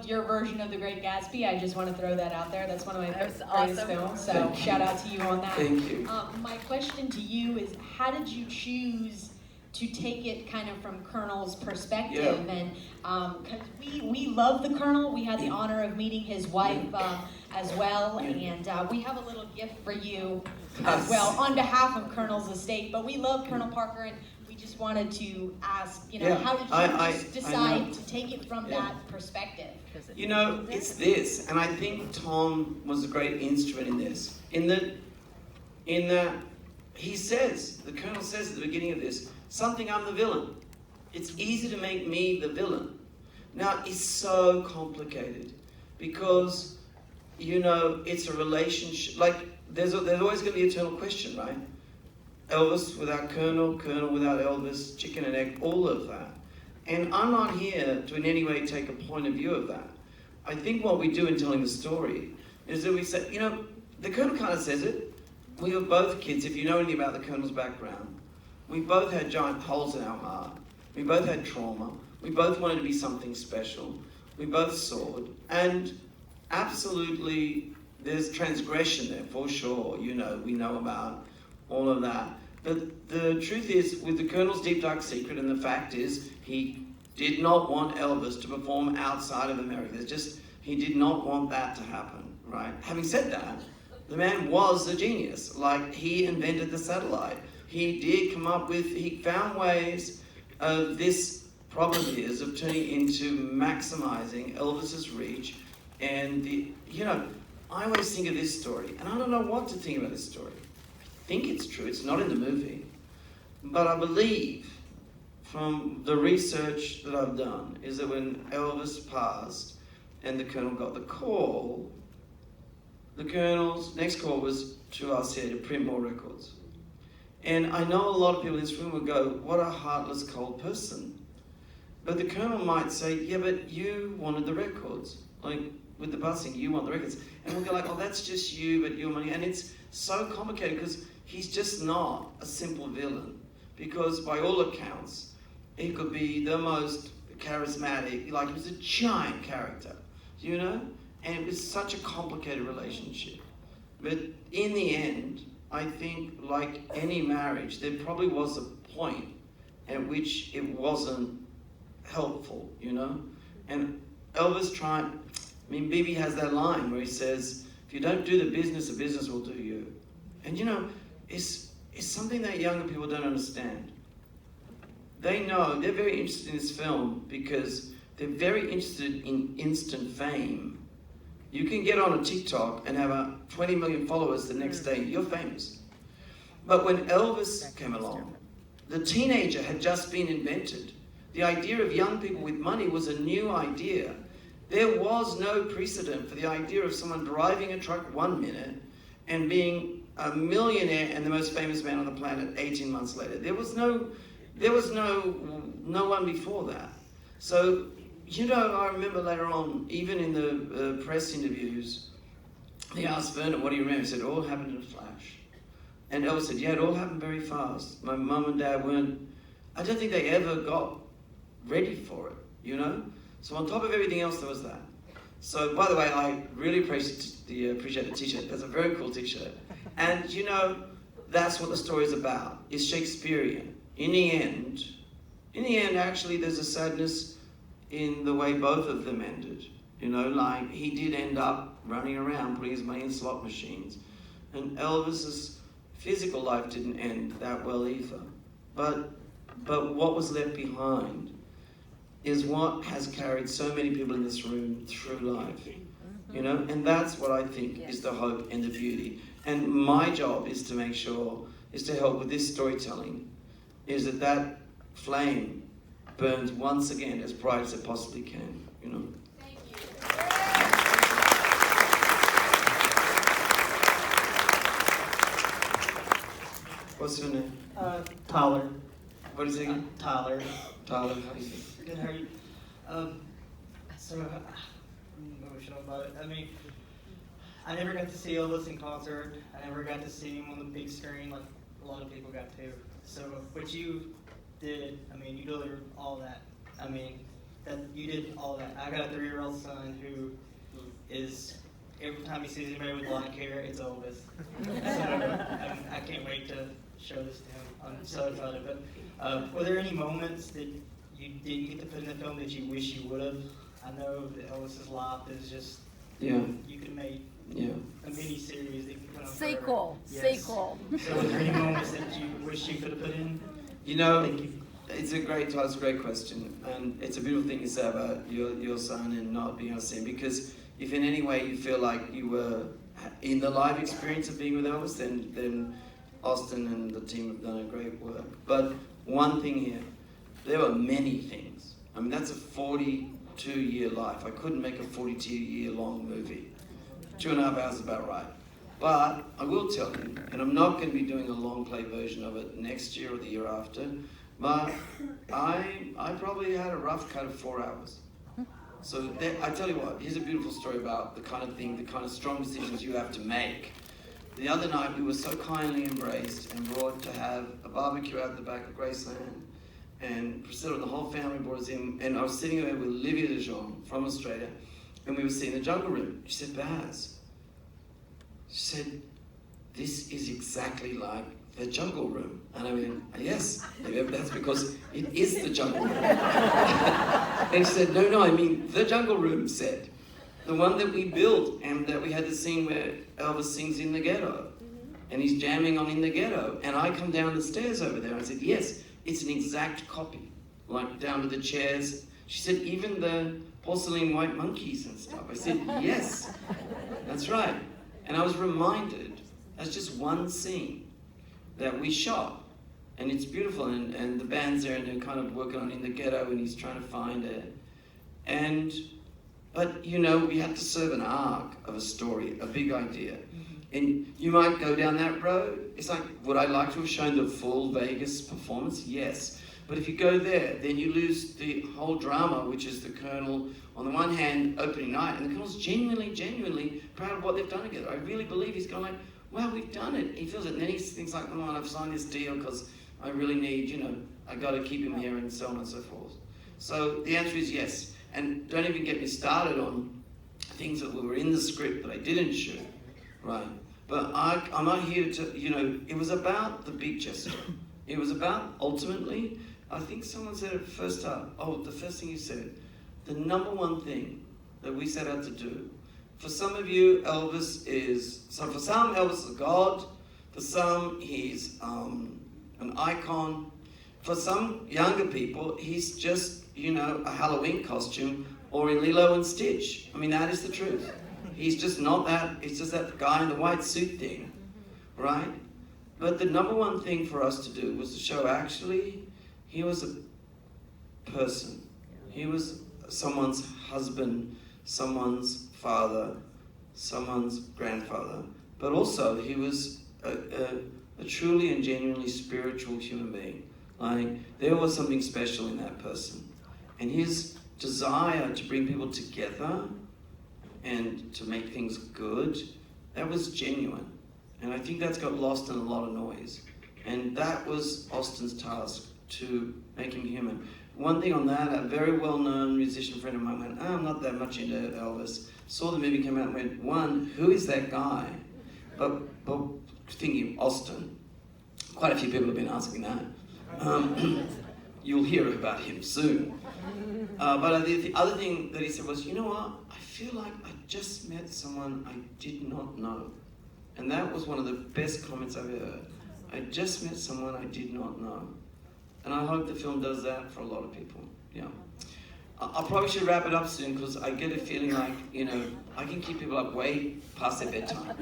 loved your version of The Great Gatsby. I just want to throw that out there. That's one of my greatest awesome. films, so shout out to you on that. Thank you. My question to you is, how did you choose to take it kind of from Colonel's perspective? Yeah. And because we love the Colonel. We had the honor of meeting his wife as well, and we have a little gift for you as well on behalf of Colonel's estate. But we love Colonel Parker, and we just wanted to ask, how did you just decide to take it from that perspective? It's this, and I think Tom was a great instrument in this. In that he says, the Colonel says at the beginning of this, something, I'm the villain. It's easy to make me the villain. Now, it's so complicated because, it's a relationship. Like, there's always going to be an eternal question, right? Elvis without Colonel, Colonel without Elvis, chicken and egg, all of that. And I'm not here to in any way take a point of view of that. I think what we do in telling the story is that we say, the Colonel kind of says it. We were both kids. If you know anything about the Colonel's background, we both had giant holes in our heart. We both had trauma. We both wanted to be something special. We both soared. And absolutely, there's transgression there, for sure. We know about all of that. But the truth is, with the Colonel's deep dark secret, and the fact is, he did not want Elvis to perform outside of America. He did not want that to happen, right? Having said that, the man was a genius. Like, he invented the satellite. He found ways of this problem is of turning into maximizing Elvis's reach. And I always think of this story, and I don't know what to think about this story. I think it's true, it's not in the movie. But I believe from the research that I've done is that when Elvis passed and the Colonel got the call, the Colonel's next call was to us here to print more records. And I know a lot of people in this room would go, what a heartless, cold person. But the Colonel might say, yeah, but you wanted the records. Like, with the busing, you want the records. And we'll go like, oh, that's just you, but your money. And it's so complicated because he's just not a simple villain. Because by all accounts, he could be the most charismatic, like he was a giant character, And it was such a complicated relationship. But in the end, I think, like any marriage, there probably was a point at which it wasn't helpful, And Elvis Bibi has that line where he says, if you don't do the business will do you. And it's something that younger people don't understand. They know, they're very interested in this film because they're very interested in instant fame. You can get on a TikTok and have 20 million followers the next day, you're famous. But when Elvis came along, the teenager had just been invented. The idea of young people with money was a new idea. There was no precedent for the idea of someone driving a truck 1 minute and being a millionaire and the most famous man on the planet 18 months later. There was no one before that. So, I remember later on, even in the press interviews, they asked Vernon, what do you remember? He said, it all happened in a flash. And Elvis said, yeah, it all happened very fast. My mum and dad I don't think they ever got ready for it, So on top of everything else, there was that. So, by the way, I really appreciate the t-shirt. That's a very cool t-shirt. And, that's what the story is about. It's Shakespearean. In the end, actually, there's a sadness in the way both of them ended. Like, he did end up running around putting his money in slot machines. And Elvis's physical life didn't end that well either. But what was left behind is what has carried so many people in this room through life. And that's what I think is the hope and the beauty. And my job is to make sure, is to help with this storytelling, is that flame burns once again as bright as it possibly can, Thank you. What's your name? Tyler. What is it again? Tyler. Tyler, how do you think? Good, how are you? What should I about it? I never got to see Elvis in concert. I never got to see him on the big screen like a lot of people got to. So what you did, you delivered all that. that you did all that. I got a 3-year-old son who is, every time he sees anybody with blonde hair, it's Elvis. So I can't wait to show this to him. I'm so excited. But were there any moments that you didn't get to put in the film that you wish you would have? I know that Elvis's life is just, Yeah. you could make Yeah. a mini series that you could put on Sequel. forever. Yes. Sequel. So were there any moments that you wish you could have put in? You know, Thank you. it's a great question, and it's a beautiful thing to say about your son and not being able to see him, because if in any way you feel like you were in the live experience of being with Elvis, then Austin and the team have done a great work. But one thing here, there were many things. I mean, that's a 42-year life. I couldn't make a 42-year long movie. 2.5 hours is about right. But I will tell you, and I'm not going to be doing a long play version of it next year or the year after, but I probably had a rough cut of 4 hours. So I tell you what, here's a beautiful story about the kind of strong decisions you have to make. The other night we were so kindly embraced and brought to have a barbecue out the back of Graceland, and Priscilla and the whole family brought us in, and I was sitting there with Olivia de Jonge from Australia, and we were seeing the Jungle Room. She said, Baz, she said, this is exactly like the Jungle Room. And I went, yes, that's because it is the Jungle Room. And she said, no, I mean the Jungle Room set. The one that we built, and that we had the scene where Elvis sings In the Ghetto. And he's jamming on In the Ghetto. And I come down the stairs over there and I said, yes, it's an exact copy. Like down to the chairs. She said, even the porcelain white monkeys and stuff. I said, yes, that's right. And I was reminded, that's just one scene that we shot. And it's beautiful, and the band's there, and they're kind of working on In the Ghetto, and he's trying to find it. But you know, we had to serve an arc of a story, a big idea. And you might go down that road. It's like, would I like to have shown the full Vegas performance? Yes. But if you go there, then you lose the whole drama, which is the Colonel, on the one hand, opening night, and the Colonel's genuinely proud of what they've done together. I really believe he's gone like, wow, we've done it. He feels it, and then he thinks like, oh, I've signed this deal because I really need, I got to keep him here, and so on and so forth. So the answer is yes. And don't even get me started on things that were in the script that I didn't shoot, right? But I'm not here to, it was about the big gesture. It was about, ultimately, I think someone said it first up. Oh, the first thing you said, the number one thing that we set out to do. For some of you, for some, Elvis is a god. For some, he's an icon. For some younger people, he's just, a Halloween costume or in Lilo and Stitch. I mean, that is the truth. He's just not that, it's just that guy in the white suit thing, right? But the number one thing for us to do was to show, actually, he was a person. He was someone's husband, someone's father, someone's grandfather. But also, he was a truly and genuinely spiritual human being. Like, there was something special in that person. And his desire to bring people together and to make things good, that was genuine. And I think that's got lost in a lot of noise. And that was Austin's task, to make him human. One thing on that, a very well-known musician friend of mine went, I'm not that much into Elvis. Saw the movie come out and went, one, who is that guy? But thinking Austin, quite a few people have been asking that. You'll hear about him soon. But the other thing that he said was, you know what? I feel like I just met someone I did not know. And that was one of the best comments I've ever heard. I just met someone I did not know. And I hope the film does that for a lot of people. Yeah. I probably should wrap it up soon because I get a feeling like, I can keep people up way past their bedtime.